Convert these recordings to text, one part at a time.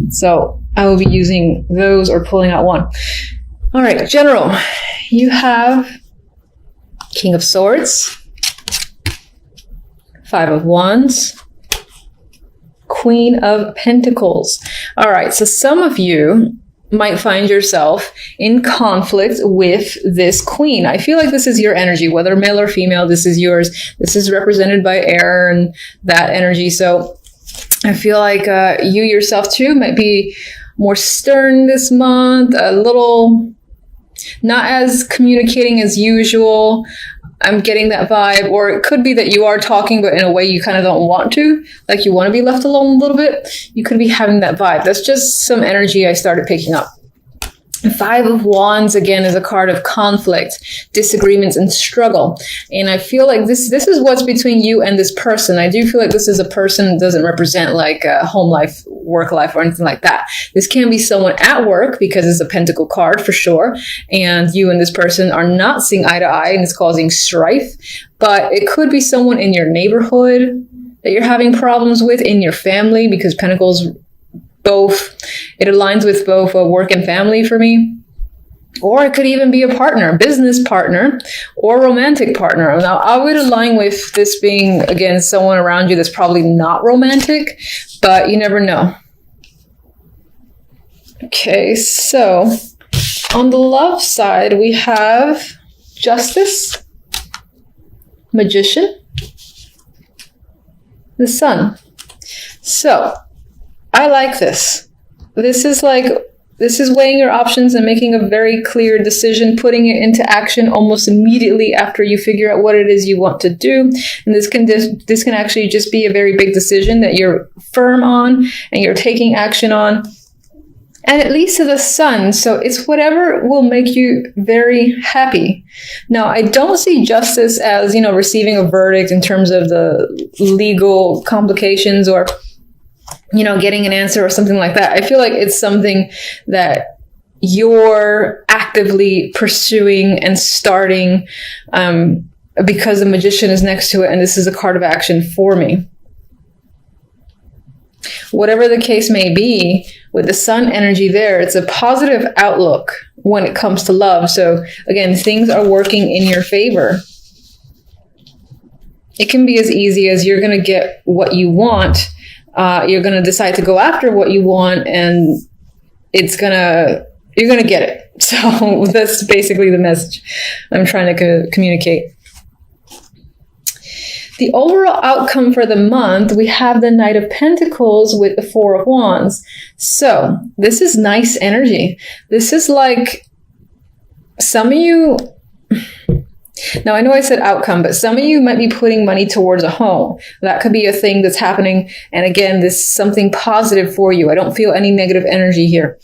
So I will be using those or pulling out one. All right, general, you have King of Swords, Five of Wands, Queen of Pentacles. All right, so some of you might find yourself in conflict with this queen. I feel like this is your energy, whether male or female, this is yours. This is represented by air and that energy. So I feel like you yourself too might be more stern this month, a little not as communicating as usual. I'm getting that vibe. Or it could be that you are talking, but in a way you kind of don't want to, like you want to be left alone a little bit. You could be having that vibe. That's just some energy I started picking up. Five of Wands, again, is a card of conflict, disagreements, and struggle. And I feel like this is what's between you and this person. I do feel like this is a person that doesn't represent like a home life, work life, or anything like that. This can be someone at work because it's a pentacle card for sure. And you and this person are not seeing eye to eye and it's causing strife. But it could be someone in your neighborhood that you're having problems with, in your family, because Pentacles both, it aligns with both work and family for me. Or it could even be a partner, business partner, or romantic partner. Now, I would align with this being, again, someone around you that's probably not romantic, but you never know. Okay, so on the love side, we have Justice, Magician, the Sun. So I like this. This is weighing your options and making a very clear decision, putting it into action almost immediately after you figure out what it is you want to do. And this can actually just be a very big decision that you're firm on and you're taking action on. And it leads to the Sun. So it's whatever will make you very happy. Now, I don't see justice as, receiving a verdict in terms of the legal complications or getting an answer or something like that. I feel like it's something that you're actively pursuing and starting because the Magician is next to it, and this is a card of action for me. Whatever the case may be, with the Sun energy there, it's a positive outlook when it comes to love. So again, things are working in your favor. It can be as easy as you're going to get what you want. You're going to decide to go after what you want, and you're going to get it. So that's basically the message I'm trying to communicate. The overall outcome for the month, we have the Knight of Pentacles with the Four of Wands. So this is nice energy. This is like some of you... Now, I know I said outcome, but some of you might be putting money towards a home. That could be a thing that's happening. And again, this is something positive for you. I don't feel any negative energy here.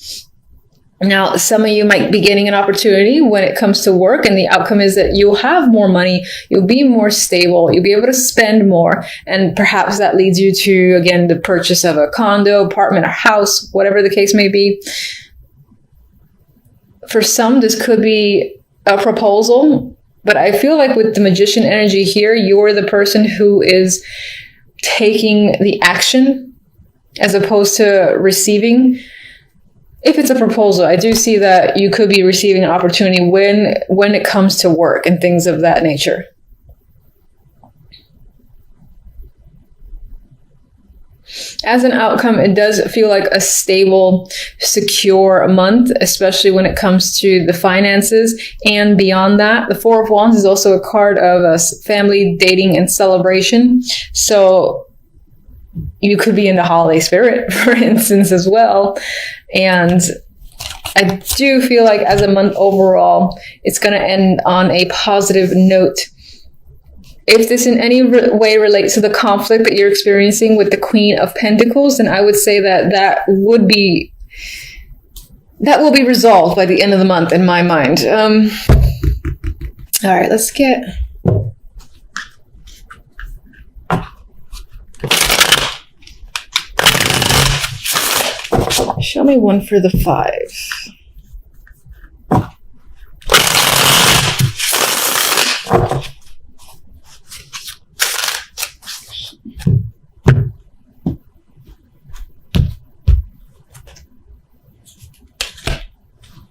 Now, some of you might be getting an opportunity when it comes to work, and the outcome is that you'll have more money, you'll be more stable, you'll be able to spend more, and perhaps that leads you to, again, the purchase of a condo, apartment, or house, whatever the case may be. For some, this could be a proposal. But I feel like with the Magician energy here, you're the person who is taking the action as opposed to receiving. If it's a proposal, I do see that you could be receiving an opportunity when it comes to work and things of that nature. As an outcome, it does feel like a stable, secure month, especially when it comes to the finances. And beyond that, the Four of Wands is also a card of family, dating, and celebration. So you could be in the holiday spirit, for instance, as well. And I do feel like as a month overall, it's going to end on a positive note. If this in any way relates to the conflict that you're experiencing with the Queen of Pentacles, then I would say that will be resolved by the end of the month in my mind. All right, let's get... Show me one for the 5.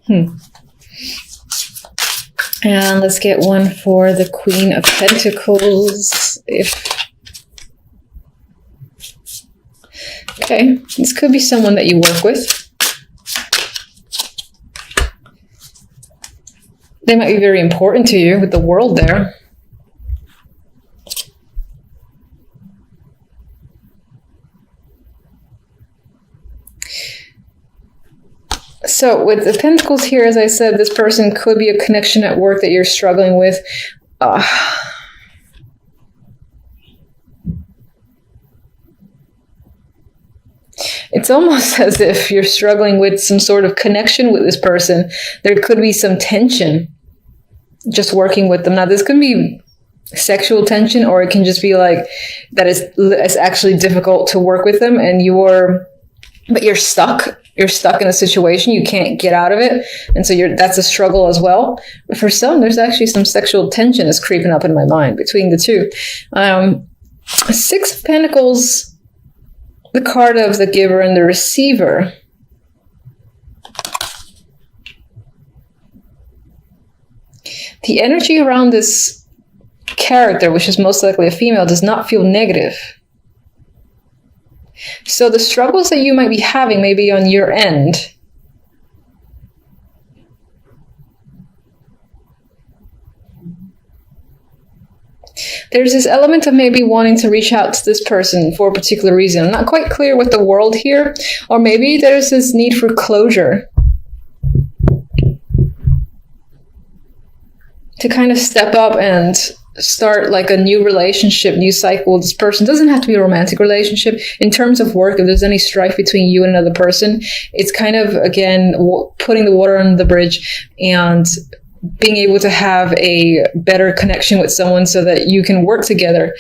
And let's get one for the Queen of Pentacles. Okay, this could be someone that you work with. They might be very important to you with the World there. So with the Pentacles here, as I said, this person could be a connection at work that you're struggling with. It's almost as if you're struggling with some sort of connection with this person. There could be some tension just working with them. Now, this could be sexual tension, or it can just be like that it's actually difficult to work with them, and you're stuck. You're stuck in a situation. You can't get out of it. And so that's a struggle as well. But for some, there's actually some sexual tension is creeping up in my mind between the two. Six of Pentacles, the card of the giver and the receiver. The energy around this character, which is most likely a female, does not feel negative. So the struggles that you might be having may be on your end. There's this element of maybe wanting to reach out to this person for a particular reason. I'm not quite clear with the World here. Or maybe there's this need for closure. To kind of step up and start like a new relationship, new cycle with this person. It doesn't have to be a romantic relationship. In terms of work, if there's any strife between you and another person, it's kind of, again, putting the water under the bridge and being able to have a better connection with someone so that you can work together.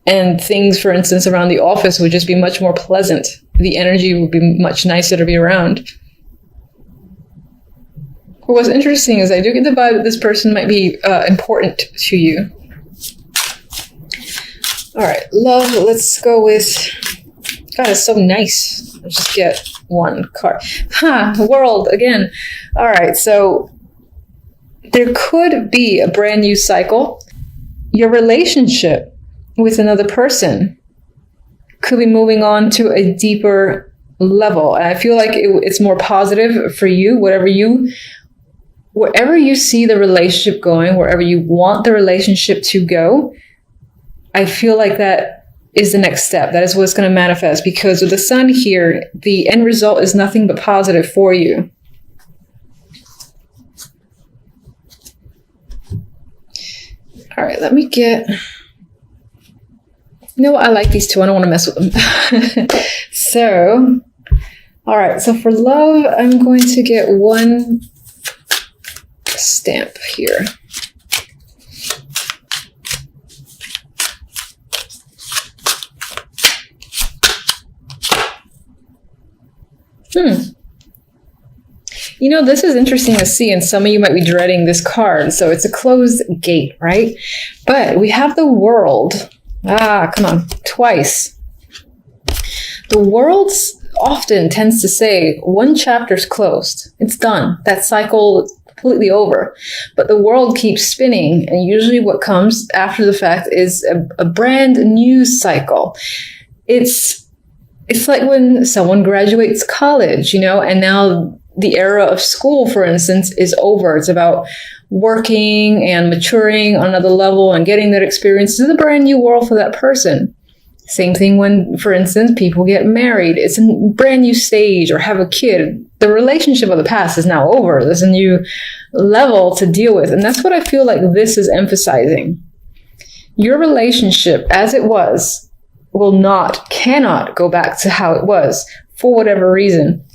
And things, for instance, around the office would just be much more pleasant. The energy would be much nicer to be around. What's interesting is I do get the vibe that this person might be important to you. All right, love, let's go with... God, it's so nice. Let's just get one card. World, again. All right, so there could be a brand new cycle. Your relationship with another person could be moving on to a deeper level. And I feel like it's more positive for you, wherever you see the relationship going, wherever you want the relationship to go, I feel like that is the next step. That is what's going to manifest, because with the Sun here, the end result is nothing but positive for you. All right, let me get... You know what? I like these two. I don't want to mess with them. So, all right. So for love, I'm going to get one stamp here. You know, this is interesting to see, and some of you might be dreading this card. So it's a closed gate, right? But we have the World. Come on, twice. The World often tends to say, one chapter's closed. It's done. That cycle is completely over. But the World keeps spinning, and usually what comes after the fact is a brand new cycle. It's like when someone graduates college, you know, and now the era of school, for instance, is over. It's about working and maturing on another level and getting that experience. This is a brand new world for that person. Same thing when, for instance, people get married. It's a brand new stage, or have a kid. The relationship of the past is now over. There's a new level to deal with. And that's what I feel like this is emphasizing. Your relationship as it was cannot go back to how it was for whatever reason.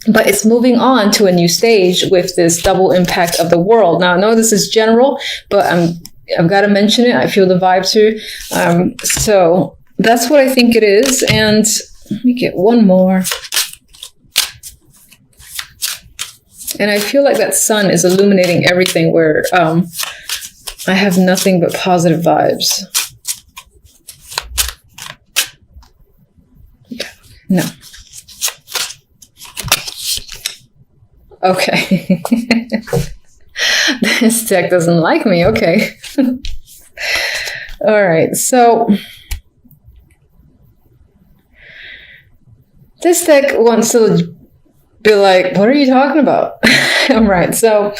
But it's moving on to a new stage with this double impact of the World. Now, I know this is general, but I've got to mention it. I feel the vibe too. So that's what I think it is. And let me get one more. And I feel like that sun is illuminating everything, where I have nothing but positive vibes. No. Okay. This deck doesn't like me. Okay. All right. So this deck wants to be like, what are you talking about? All right. So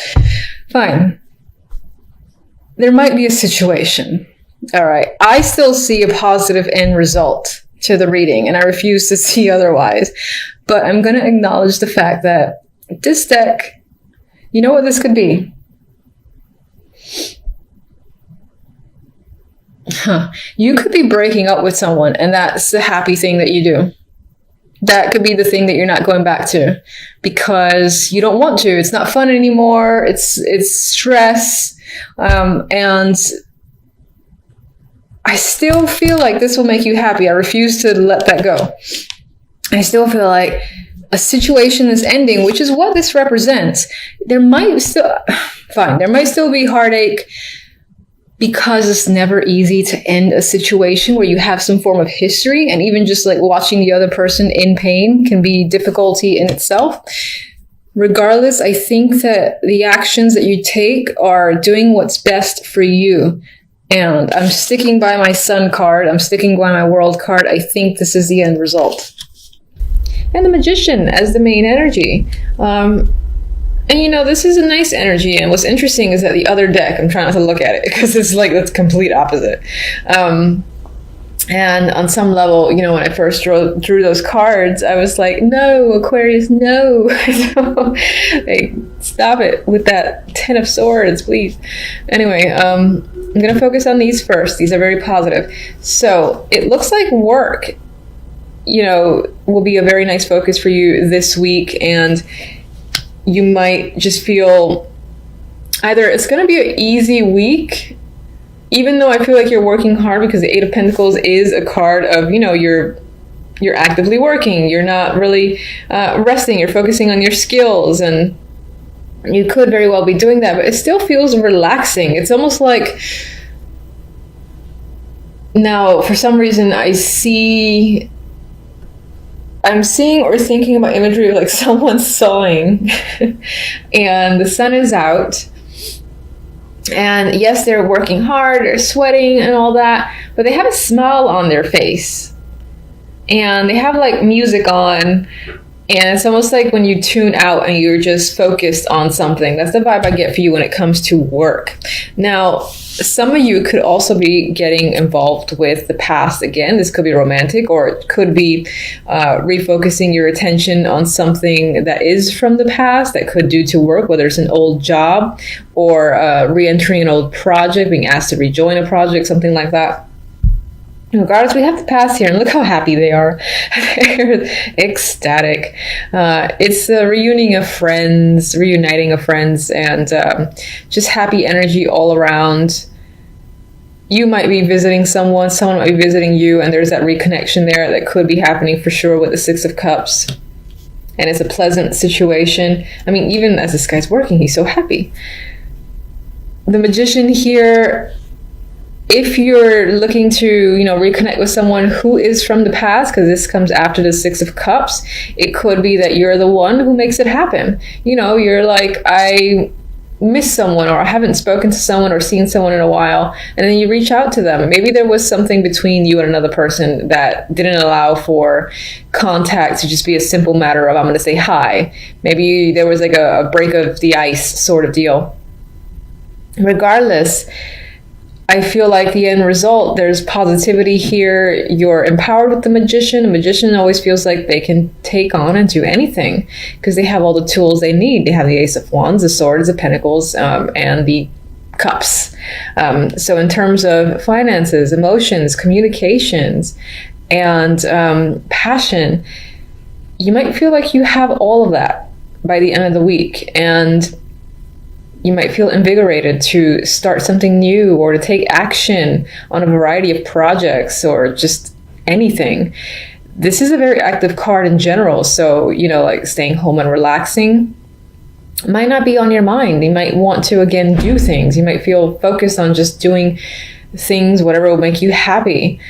fine. There might be a situation. All right. I still see a positive end result to the reading, and I refuse to see otherwise. But I'm going to acknowledge the fact that this deck, you know what this could be? You could be breaking up with someone, and that's the happy thing that you do. That could be the thing that you're not going back to because you don't want to. It's not fun anymore. It's stress. And I still feel like this will make you happy. I refuse to let that go. I still feel like a situation is ending, which is what this represents. There might still be heartache because it's never easy to end a situation where you have some form of history, and even just like watching the other person in pain can be difficulty in itself. Regardless, I think that the actions that you take are doing what's best for you. And I'm sticking by my Sun card. I'm sticking by my World card. I think this is the end result. And the Magician as the main energy. And you know, this is a nice energy. And what's interesting is that the other deck, I'm trying not to look at it because it's like that's complete opposite. And on some level, you know, when I first drew those cards, I was like, no, Aquarius, no. So, hey, stop it with that 10 of Swords, please. Anyway, I'm going to focus on these first. These are very positive. So it looks like work, you know, will be a very nice focus for you this week. And you might just feel either it's going to be an easy week, even though I feel like you're working hard, because the Eight of Pentacles is a card of, you know, you're actively working. You're not really resting. You're focusing on your skills, and you could very well be doing that, but it still feels relaxing. It's almost like, now, for some reason, I'm seeing or thinking about imagery of like someone sewing and the sun is out. And yes, they're working hard, they're sweating and all that, but they have a smile on their face. And they have like music on. And it's almost like when you tune out and you're just focused on something. That's the vibe I get for you when it comes to work. Now, some of you could also be getting involved with the past again. This could be romantic, or it could be refocusing your attention on something that is from the past that could do to work, whether it's an old job or re-entering an old project, being asked to rejoin a project, something like that. Regardless, we have the past here, and look how happy they are. They're ecstatic. It's a reuniting of friends, and just happy energy all around. You might be visiting someone might be visiting you, and there's that reconnection there that could be happening for sure with the Six of Cups. And it's a pleasant situation. I mean, even as this guy's working, he's so happy. The Magician here, if you're looking to, you know, reconnect with someone who is from the past, because this comes after the Six of Cups, it could be that you're the one who makes it happen. You know, you're like, I miss someone, or I haven't spoken to someone or seen someone in a while, and then you reach out to them. Maybe there was something between you and another person that didn't allow for contact to just be a simple matter of, I'm going to say hi. Maybe there was like a break of the ice sort of deal. Regardless, I feel like the end result, there's positivity here. You're empowered with the Magician. A Magician always feels like they can take on and do anything because they have all the tools they need. They have the Ace of Wands, the Swords, the Pentacles, and the Cups. So in terms of finances, emotions, communications, and passion, you might feel like you have all of that by the end of the week. And you might feel invigorated to start something new or to take action on a variety of projects or just anything. This is a very active card in general. So, you know, like staying home and relaxing might not be on your mind. You might want to, again, do things. You might feel focused on just doing things, whatever will make you happy.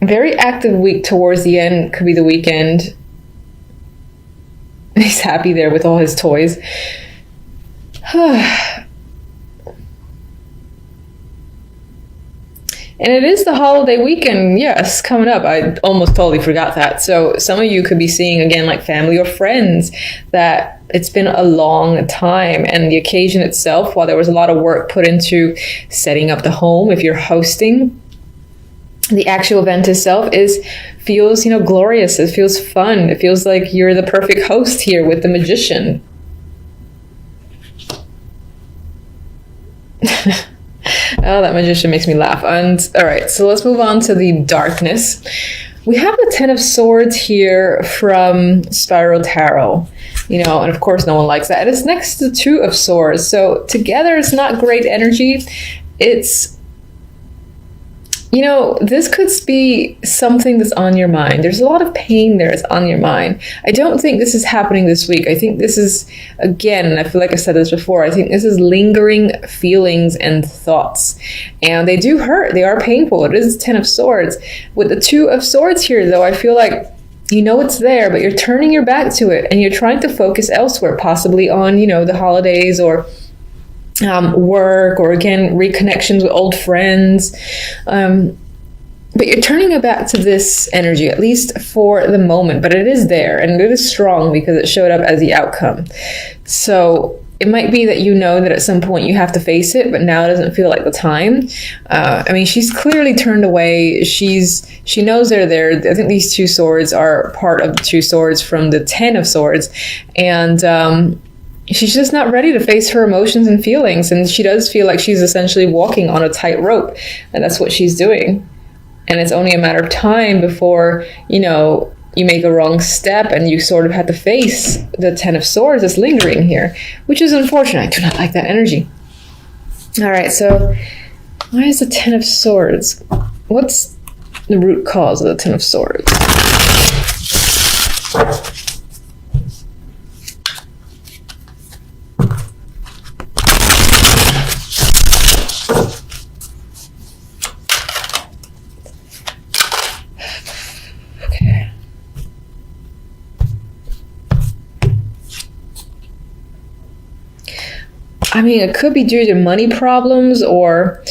Very active week towards the end. Could be the weekend. He's happy there with all his toys. And it is the holiday weekend, yes, coming up. I almost totally forgot that. So some of you could be seeing, again, like family or friends, that it's been a long time. And the occasion itself, while there was a lot of work put into setting up the home, if you're hosting, the actual event itself feels, glorious. It feels fun. It feels like you're the perfect host here with the magician. Oh, that magician makes me laugh. And all right, so let's move on to the darkness. We have the Ten of Swords here from Spiral Tarot, and of course no one likes that. And it's next to the Two of Swords. So together it's not great energy. It's, this could be something that's on your mind. There's a lot of pain there that's on your mind. I don't think this is happening this week. I think this is, again, and I feel like I said this before, I think this is lingering feelings and thoughts. And they do hurt. They are painful. It is Ten of Swords. With the Two of Swords here, though, I feel like it's there, but you're turning your back to it and you're trying to focus elsewhere, possibly on, the holidays or work, or again, reconnections with old friends. But you're turning it back to this energy, at least for the moment, but it is there and it is strong because it showed up as the outcome. So it might be that that at some point you have to face it, but now it doesn't feel like the time. She's clearly turned away. She knows they're there. I think these two swords are part of the two swords from the Ten of Swords. And she's just not ready to face her emotions and feelings. And she does feel like she's essentially walking on a tightrope. And that's what she's doing. And it's only a matter of time before, you make a wrong step and you sort of have to face the Ten of Swords that's lingering here, which is unfortunate. I do not like that energy. All right, so why is the Ten of Swords? What's the root cause of the Ten of Swords? It could be due to money problems or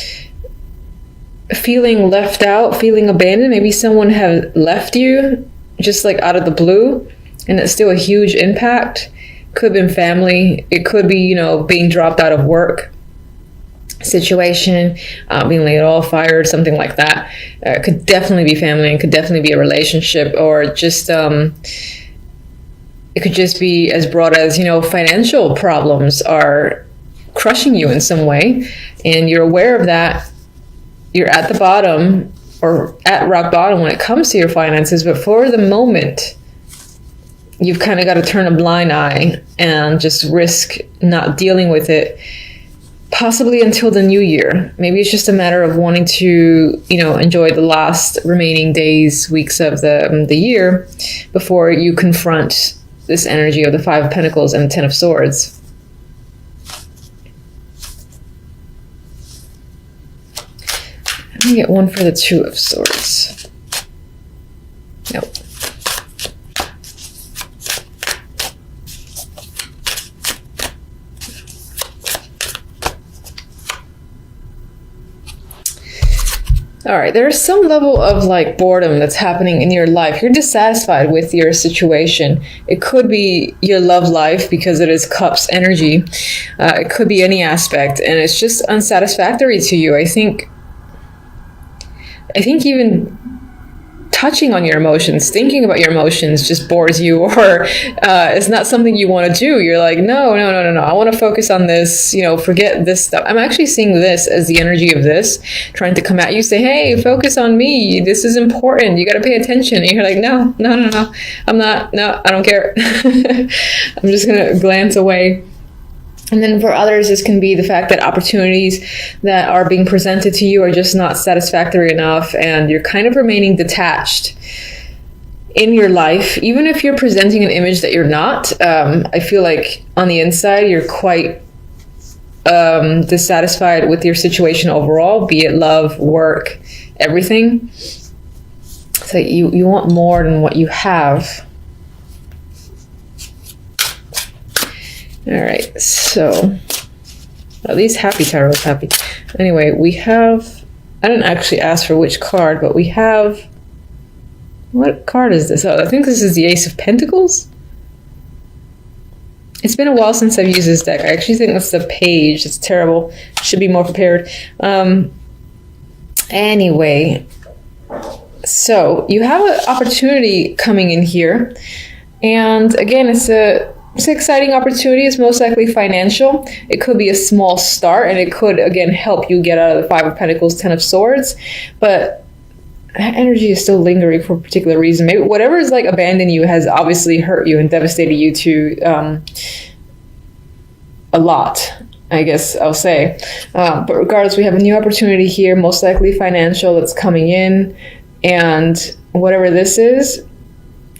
feeling left out, feeling abandoned. Maybe someone has left you just like out of the blue, and it's still a huge impact. Could have been family. It could be, being dropped out of work situation, being laid off, fired, something like that. It could definitely be family, and could definitely be a relationship, or just it could just be as broad as, financial problems are crushing you in some way, and you're aware of that. You're at the bottom, or at rock bottom when it comes to your finances, but for the moment you've kind of got to turn a blind eye and just risk not dealing with it, possibly until the new year. Maybe it's just a matter of wanting to, enjoy the last remaining days, weeks of the year before you confront this energy of the Five of Pentacles and the Ten of Swords. Let me get one for the Two of Swords. Nope. All right, there's some level of boredom that's happening in your life. You're dissatisfied with your situation. It could be your love life because it is Cups energy. It could be any aspect, and it's just unsatisfactory to you. I think even touching on your emotions, thinking about your emotions just bores you, or it's not something you want to do. You're like, no. I want to focus on this, forget this stuff. I'm actually seeing this as the energy of this, trying to come at you, say, hey, focus on me. This is important. You got to pay attention. And you're like, no. I'm not, no, I don't care. I'm just going to glance away. And then for others, this can be the fact that opportunities that are being presented to you are just not satisfactory enough, and you're kind of remaining detached in your life. Even if you're presenting an image that you're not, I feel like on the inside, you're quite dissatisfied with your situation overall, be it love, work, everything. So you want more than what you have. All right, so at least Happy Tarot is happy. Anyway, we have, I didn't actually ask for which card, but we have, what card is this? Oh, I think this is the Ace of Pentacles. It's been a while since I've used this deck. I actually think that's the page. It's terrible. Should be more prepared. Anyway, so you have an opportunity coming in here. And again, it's an exciting opportunity. It's most likely financial. It could be a small start, and it could, again, help you get out of the Five of Pentacles, Ten of Swords. But that energy is still lingering for a particular reason. Maybe whatever is like abandoned you has obviously hurt you and devastated you to a lot, I guess I'll say. But regardless, we have a new opportunity here, most likely financial, that's coming in. And whatever this is,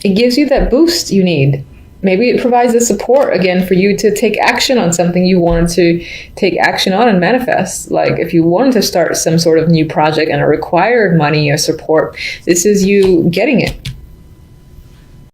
it gives you that boost you need. Maybe it provides the support, again, for you to take action on something you wanted to take action on and manifest. Like if you wanted to start some sort of new project and it required money or support, this is you getting it.